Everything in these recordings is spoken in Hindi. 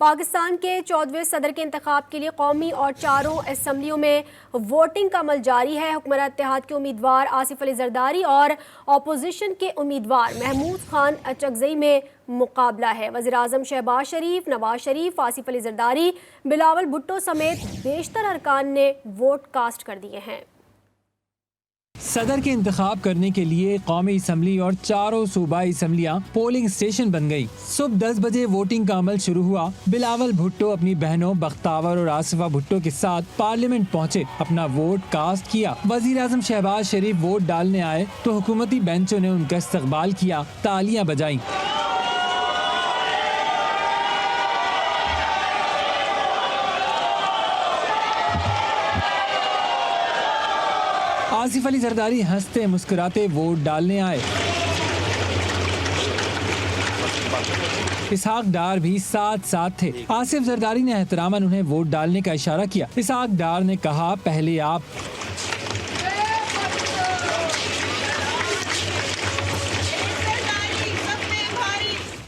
पाकिस्तान के 14वें सदर के इंतखाब के लिए कौमी और चारों असम्बलियों में वोटिंग का अमल जारी है। हुकूमत इत्तेहाद के उम्मीदवार आसिफ अली जरदारी और अपोजिशन के उम्मीदवार महमूद खान अचकजई में मुकाबला है। वज़ीर आज़म शहबाज शरीफ, नवाज शरीफ, आसिफ अली जरदारी, बिलावल भुट्टो समेत बेशतर अरकान ने वोट कास्ट कर दिए हैं। सदर के इंतखाब करने के लिए कौमी असम्बली और चारों सूबाई असम्बलियाँ पोलिंग स्टेशन बन गयी। सुबह 10 बजे वोटिंग का अमल शुरू हुआ। बिलावल भुट्टो अपनी बहनों बख्तावर और आसिफा भुट्टो के साथ पार्लियामेंट पहुँचे, अपना वोट कास्ट किया। वज़ीर आज़म शहबाज शरीफ वोट डालने आए तो हुकूमती बेंचों ने उनका इस्तकबाल किया, तालियां बजाई। आसिफ अली जरदारी हंसते मुस्कुराते वोट डालने आए। इसहाक डार भी साथ साथ थे। आसिफ जरदारी ने एहतरामन उन्हें वोट डालने का इशारा किया। इसहाक डार ने कहा, पहले आप।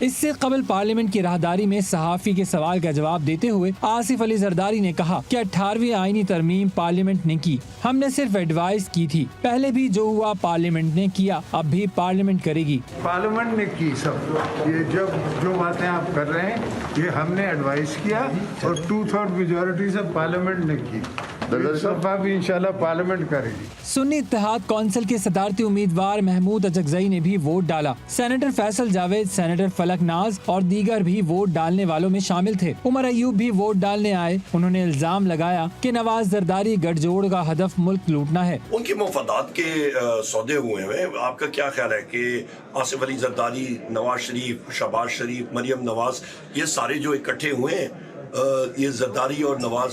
इससे कबल पार्लियामेंट की राहदारी में सहाफ़ी के सवाल का जवाब देते हुए आसिफ अली जरदारी ने कहा कि 18वीं आईनी तरमीम पार्लियामेंट ने की, हमने सिर्फ एडवाइस की थी। पहले भी जो हुआ पार्लियामेंट ने किया, अब भी पार्लियामेंट करेगी। पार्लियामेंट ने की सब ये जो बातें आप कर रहे हैं ये हमने एडवाइस किया और 2/3 मेजॉरिटी से पार्लियामेंट ने की। इस दफा भी इंशाल्लाह पार्लियामेंट करेगी। सुन्नी इत्तेहाद कौंसिल के सदारती उम्मीदवार महमूद अचकजई ने भी वोट डाला। सेनेटर फैसल जावेद, सेनेटर फलक नाज और दीगर भी वोट डालने वालों में शामिल थे। उमर अयूब भी वोट डालने आए। उन्होंने इल्जाम लगाया कि नवाज जरदारी गठजोड़ का हदफ मुल्क लूटना है। उनके मुफादात के सौदे हुए हैं। आपका क्या ख्याल है कि आसिफ अली जरदारी, नवाज शरीफ, शहबाज शरीफ, मरियम नवाज, ये सारे जो इकट्ठे हुए हैं, ये जरदारी और नवाज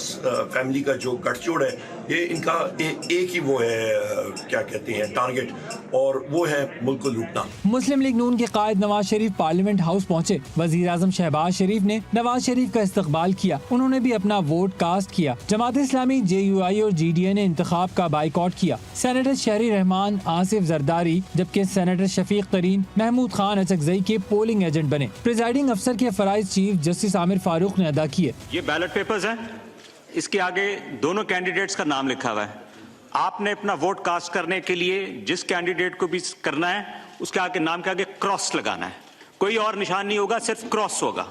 फैमिली का जो गठजोड़ है, ये इनका एक ही वो है, क्या कहते हैं, टारगेट, और वो है मुल्क को लूटना। मुस्लिम लीग नून के कायद नवाज शरीफ पार्लियामेंट हाउस पहुंचे। वज़ीर आज़म शहबाज शरीफ ने नवाज शरीफ का इस्तकबाल किया। उन्होंने भी अपना वोट कास्ट किया। जमात इस्लामी, JUI और GDA ने इंतखाब का बाइकआउट किया। सेनेटर शहरी रहमान, आसिफ जरदारी, जबकि सेनेटर शफीक तरीन महमूद खान अचकजई के पोलिंग एजेंट बने। प्रिजाइडिंग अफसर के फराइज चीफ जस्टिस आमिर फारूक ने अदा किए। ये बैलेट पेपर्स हैं, इसके आगे दोनों कैंडिडेट्स का नाम लिखा हुआ है। आपने अपना वोट कास्ट करने के लिए जिस कैंडिडेट को भी करना है, उसके आगे नाम के आगे क्रॉस लगाना है। कोई और निशान नहीं होगा, सिर्फ क्रॉस होगा।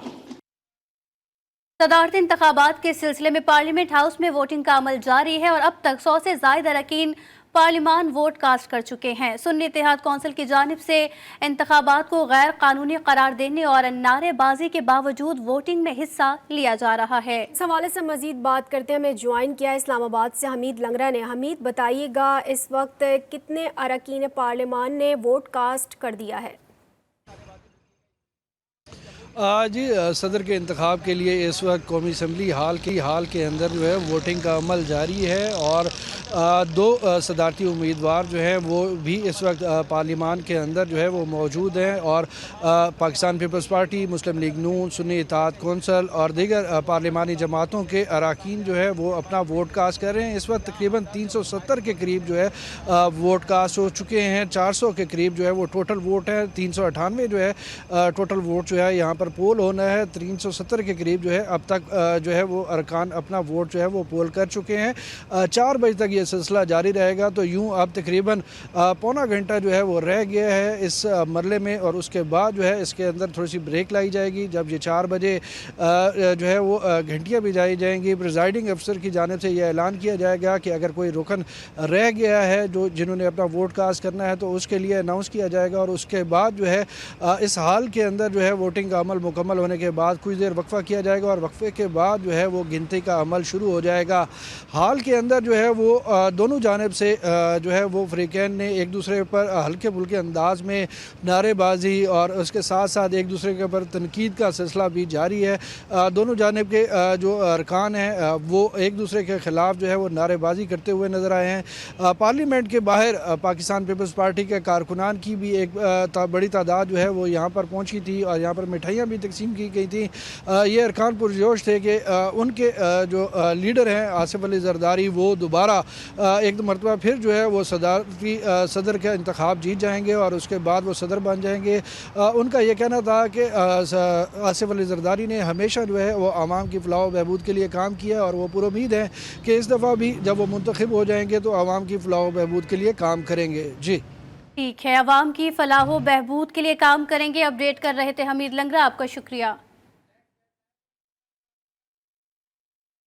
सदारती इंतखाबात के सिलसिले में पार्लियामेंट हाउस में वोटिंग का अमल जारी है और अब तक 100 से ज्यादा अरकान पार्लियामान वोट कास्ट कर चुके हैं। सुन्नी इत्तेहाद कौंसिल की जानिब से इंतखाबात को गैर कानूनी करार देने और नारेबाजी के बावजूद वोटिंग में हिस्सा लिया जा रहा है। इस हवाले से मजीद बात करते हैं, हमें ज्वाइन किया इस्लामाबाद से हमीद लंगरा ने। हमीद, बताइएगा इस वक्त कितने अरकान पार्लियामान ने वोट कास्ट कर दिया है? जी, सदर के इंतखाब के लिए इस वक्त कौमी असम्बली हाल के अंदर जो है वोटिंग का अमल जारी है और दो सदारती उम्मीदवार जो है वो भी इस वक्त पार्लियामान के अंदर जो है वो मौजूद हैं और पाकिस्तान पीपल्स पार्टी, मुस्लिम लीग नून, सुन्नी इत्तेहाद कौंसिल और दीगर पार्लियामानी जमातों के अरकान जो है वो अपना वोट कास्ट कर रहे हैं। इस वक्त तकरीबन 370 के करीब जो है वोट कास्ट हो चुके हैं। 400 के करीब जो है वो टोटल वोट है। 398 जो है टोटल वोट जो है यहाँ पर पोल होना है। 370 के करीब जो है अब तक जो है वो अरकान अपना वोट जो है वो पोल कर चुके हैं। 4 बजे तक ये सिलसिला जारी रहेगा। तो यूँ अब तकरीबन पौना घंटा जो है वो रह गया है इस मरले में और उसके बाद जो है इसके अंदर थोड़ी सी ब्रेक लाई जाएगी। जब ये 4 बजे जो है वो घंटियाँ बजाई जाएंगी, प्रिजाइडिंग अफसर की जानिब से यह ऐलान किया जाएगा कि अगर कोई रुकन रह गया है जिन्होंने अपना वोट कास्ट करना है तो उसके लिए अनाउंस किया जाएगा और उसके बाद जो है इस हाल के अंदर जो है वोटिंग का अमल मुकम्मल होने के बाद कुछ देर वक्फा किया जाएगा और वक्फे के बाद जो है वो गिनती का अमल शुरू हो जाएगा। हाल के अंदर जो है वो दोनों जानिब से जो है वो फ्रीकैन ने एक दूसरे पर हल्के फुल्के अंदाज में नारेबाजी और उसके साथ साथ एक दूसरे के ऊपर तनकीद का सिलसिला भी जारी है। दोनों जानिब के जो अरकान हैं वो एक दूसरे के ख़िलाफ़ जो है वो नारेबाजी करते हुए नज़र आए हैं। पार्लियामेंट के बाहर पाकिस्तान पीपल्स पार्टी के कारकुनान की भी एक बड़ी तादाद जो है वो यहाँ पर पहुँची थी और यहाँ पर मिठाइयाँ जिम्मेदारियाँ भी तकसीम की गई थी। ये अरकान पुरजोश थे कि उनके जो लीडर हैं आसिफ अली जरदारी वो दोबारा एक मरतबा फिर जो है वो सदर का इंतखाब जीत जाएंगे और उसके बाद वो सदर बन जाएंगे। उनका ये कहना था कि आसिफ अली जरदारी ने हमेशा जो है वो आवाम की फलाह व बहबूद के लिए काम किया और वो पुरुम्मीद है कि इस दफ़ा भी जब वो मुंतखब हो जाएंगे तो आवाम की फलाह व बहबूद के लिए काम करेंगे। जी ठीक है, आवाम की फलाह व बहबूद के लिए काम करेंगे। अपडेट कर रहे थे हमीद लंगरा, आपका शुक्रिया।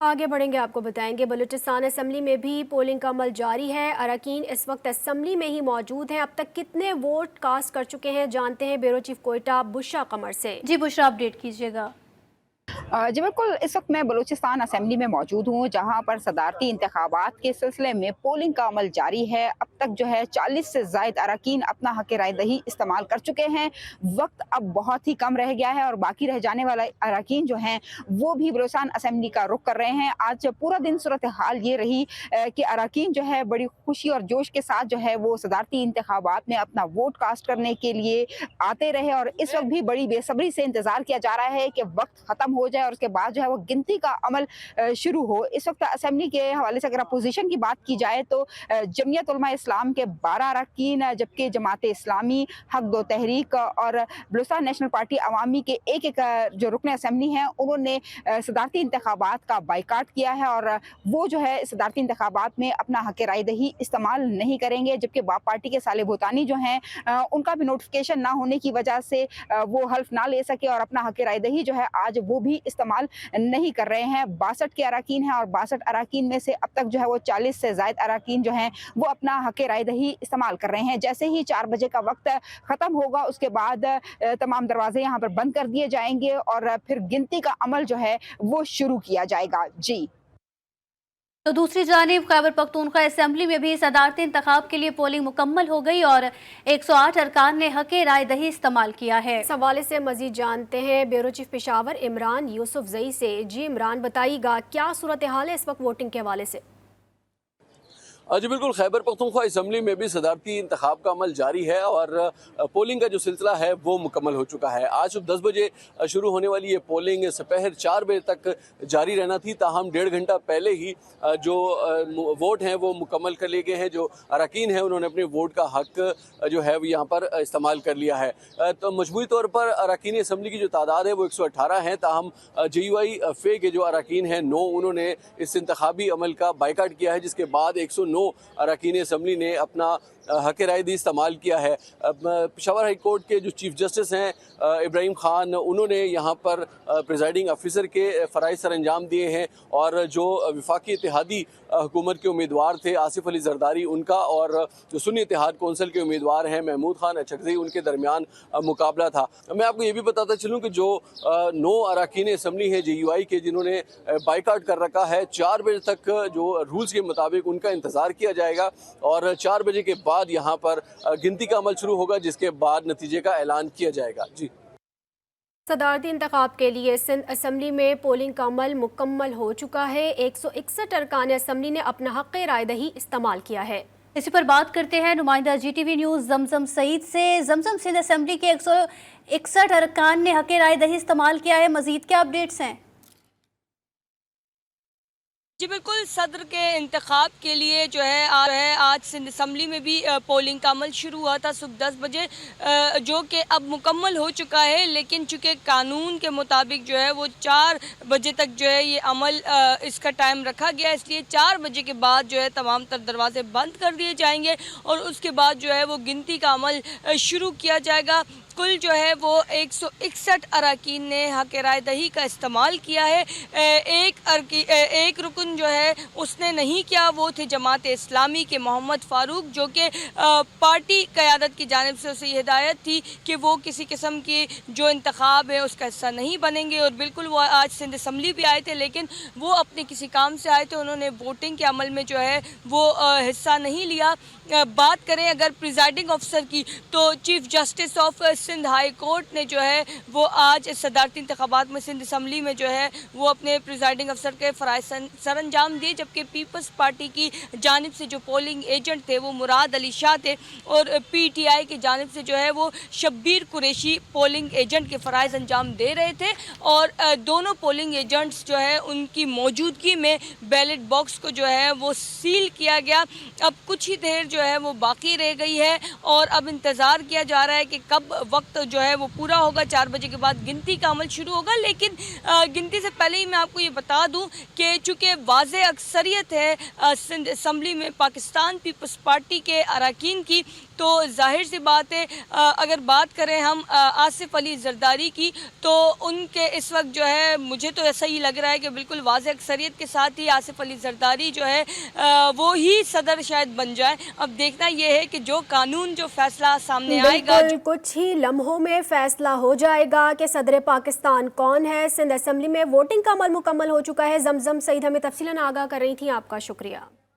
आगे बढ़ेंगे, आपको बताएंगे बलूचिस्तान असम्बली में भी पोलिंग का अमल जारी है। अरकान इस वक्त असम्बली में ही मौजूद हैं। अब तक कितने वोट कास्ट कर चुके हैं जानते हैं ब्यूरो चीफ कोयटा बुशरा कमर से। जी बुशरा, अपडेट कीजिएगा। जी बिल्कुल, इस वक्त मैं बलूचिस्तान असम्बली में मौजूद हूँ जहाँ पर सदारती इंतखाबात के सिलसिले में पोलिंग का अमल जारी है। अब तक जो है 40 से ज़ायद अरकान अपना हक राय दही इस्तेमाल कर चुके हैं। वक्त अब बहुत ही कम रह गया है और बाकी रह जाने वाला अरकान जो हैं वो भी बलूचिस्तान असम्बली का रुख कर रहे हैं। आज पूरा दिन सूरत हाल ये रही कि अरकान जो है बड़ी खुशी और जोश के साथ जो है वो सदारती इंतखाबात में अपना वोट कास्ट करने के लिए आते रहे और इस वक्त भी बड़ी बेसब्री से इंतज़ार किया जा रहा है कि वक्त ख़त्म हो जाए और उसके बाद जो है वो गिनती का अमल शुरू हो। इस वक्त असेंबली के हवाले से अगर अपोजिशन की बात की जाए तो जमीयत उलमा इस्लाम के 12 अरकान, जबकि जमात इस्लामी, हक दो तहरीक और बलूचिस्तान नेशनल पार्टी अवामी के एक जो रुकन असेंबली हैं उन्होंने सदारती इंतखाबात का बाइकाट किया है और वो जो है सदारती इंतखाबात में अपना हक राय दही इस्तेमाल नहीं करेंगे। जबकि बाप पार्टी के साले भूतानी जो हैं उनका भी नोटिफिकेशन ना होने की वजह से वो हल्फ ना ले सके और अपना हक राय दही जो है आज वो भी इस्तेमाल नहीं कर रहे हैं। 62 के अरकान हैं और 62 अरकान में से अब तक जो है वो 40 से ज़ायद अरकान जो हैं वो अपना हक राय दही इस्तेमाल कर रहे हैं। जैसे ही 4 बजे का वक्त ख़त्म होगा उसके बाद तमाम दरवाजे यहाँ पर बंद कर दिए जाएंगे और फिर गिनती का अमल जो है वो शुरू किया जाएगा। जी तो दूसरी जानिब खैबर पख्तूनख्वा असेंबली में भी सदारती इंतखाब के लिए पोलिंग मुकम्मल हो गई और 108 अरकान ने हक राय दही इस्तेमाल किया है। इस हवाले से मजीद जानते हैं ब्यूरो चीफ पेशावर इमरान यूसुफ जई से। जी इमरान, बताइएगा क्या सूरत हाल है इस वक्त वोटिंग के हवाले से? जी बिल्कुल, खैबर पख्तूनख्वा असम्बली में भी सदारती इंतखाब का अमल जारी है और पोलिंग का जो सिलसिला है वो मुकम्मल हो चुका है। आज सुबह 10 बजे शुरू होने वाली ये पोलिंग दोपहर 4 बजे तक जारी रहना थी, ताहम 1.5 घंटा पहले ही जो वोट हैं वो मुकम्मल कर लिए गए हैं। जो अरकान हैं उन्होंने अपने वोट का हक जो है वो यहाँ पर इस्तेमाल कर लिया है। तो मजमूई तौर पर अरकान असम्बली की जो तादाद है वो 118 है, ताहम JUI फे के जो अरकान हैं 9 उन्होंने इस इंतखाबी अमल का बाइकाट किया है, जिसके बाद 109 अरकान असम्बली ने अपना हक राय दही इस्तेमाल किया है। पेशावर हाई कोर्ट के जो चीफ जस्टिस हैं इब्राहिम खान, उन्होंने यहाँ पर प्रिजाइडिंग ऑफिसर के फ़राइज़ सर अंजाम दिए हैं और जो वफाकी इत्तेहादी हुकूमत के उम्मीदवार थे आसिफ अली जरदारी उनका और जो सुन्नी इत्तेहाद कौंसिल के उम्मीदवार हैं महमूद खान अचकज़ई उनके दरमियान मुकाबला था। मैं आपको ये भी बताता चलूँ कि जो 9 अरकान असम्बली हैं JUI के जिन्होंने बाइकाट कर रखा है, 4 बजे तक जो रूल्स के मुताबिक उनका इंतज़ार किया जाएगा और 4 बजे के बाद यहाँ पर गिनती का अमल शुरू होगा, जिसके बाद नतीजे का ऐलान किया जाएगा। जी सदारती इंतखाब के लिए सिंध असम्बली में पोलिंग का अमल मुकम्मल हो चुका है। 161 अरकान असम्बली ने अपना हक राय दही इस्तेमाल किया है। इसी पर बात करते हैं नुमाइंदा GTV न्यूज़ जमजम सईद से। जमजम, सिंध असम्बली के 161 अरकान ने हक राय दही इस्तेमाल किया है, मजीद क्या अपडेट्स हैं? जी बिल्कुल, सदर के इंतखाब के लिए जो है आज सिंध असम्बली में भी पोलिंग का अमल शुरू हुआ था सुबह 10 बजे, जो कि अब मुकम्मल हो चुका है। लेकिन चूँकि कानून के मुताबिक जो है वो 4 बजे तक जो है ये अमल इसका टाइम रखा गया, इसलिए 4 बजे के बाद जो है तमाम तर दरवाजे बंद कर दिए जाएंगे और उसके बाद जो है वो गिनती का अमल शुरू किया जाएगा। कुल जो है वो 161 अरकान ने हक राय दही का इस्तेमाल किया है। एक रुकन जो है उसने नहीं किया, वो थे जमात इस्लामी के मोहम्मद फ़ारूक, जो कि पार्टी क़यादत की जानिब से उसे हिदायत थी कि वो किसी किस्म की जो इंतखाब है उसका हिस्सा नहीं बनेंगे और बिल्कुल वो आज सिंध असम्बली भी आए थे, लेकिन वो अपने किसी काम से आए थे, उन्होंने वोटिंग के अमल में जो है वो हिस्सा नहीं लिया। बात करें अगर प्रिजाइडिंग ऑफिसर की तो chief justice of Sindh high court ने जो है वो आज सदारती इंतखाबात में सिंध असम्बली में जो है वो अपने प्रिजाइडिंग अफसर के फ़राइज़ सर अंजाम दिए, जबकि पीपल्स पार्टी की जानिब से जो पोलिंग एजेंट थे वो मुराद अली शाह थे और PTI की जानिब से जो है वो शब्बीर कुरैशी पोलिंग एजेंट के फ़राइज़ अंजाम दे रहे थे। और दोनों पोलिंग एजेंट्स जो है उनकी मौजूदगी में बैलेट बॉक्स को जो है वो सील किया गया। अब कुछ ही देर जो है वो बाकी रह गई है और अब इंतज़ार किया जा रहा है कि कब वक्त जो है वो पूरा होगा। 4 बजे के बाद गिनती का अमल शुरू होगा, लेकिन गिनती से पहले ही मैं आपको ये बता दूं कि चूँकि वाज़े अक्सरियत है सिंध असम्बली में पाकिस्तान पीपल्स पार्टी के अरकान की, तो जाहिर सी बात है अगर बात करें हम आसिफ अली जरदारी की, तो उनके इस वक्त जो है मुझे तो ऐसा ही लग रहा है कि बिल्कुल वाज़े अक्सरियत के साथ ही आसिफ अली जरदारी जो है वो ही सदर शायद बन जाए। अब देखना यह है कि जो कानून जो फैसला सामने आएगा, कुछ ही लम्हों में फैसला हो जाएगा कि सदर पाकिस्तान कौन है। सिंध असम्बली में वोटिंग का अमल मुकम्मल हो चुका है। जमजम सईद हमें तफसीलन आगाह कर रही थी, आपका शुक्रिया।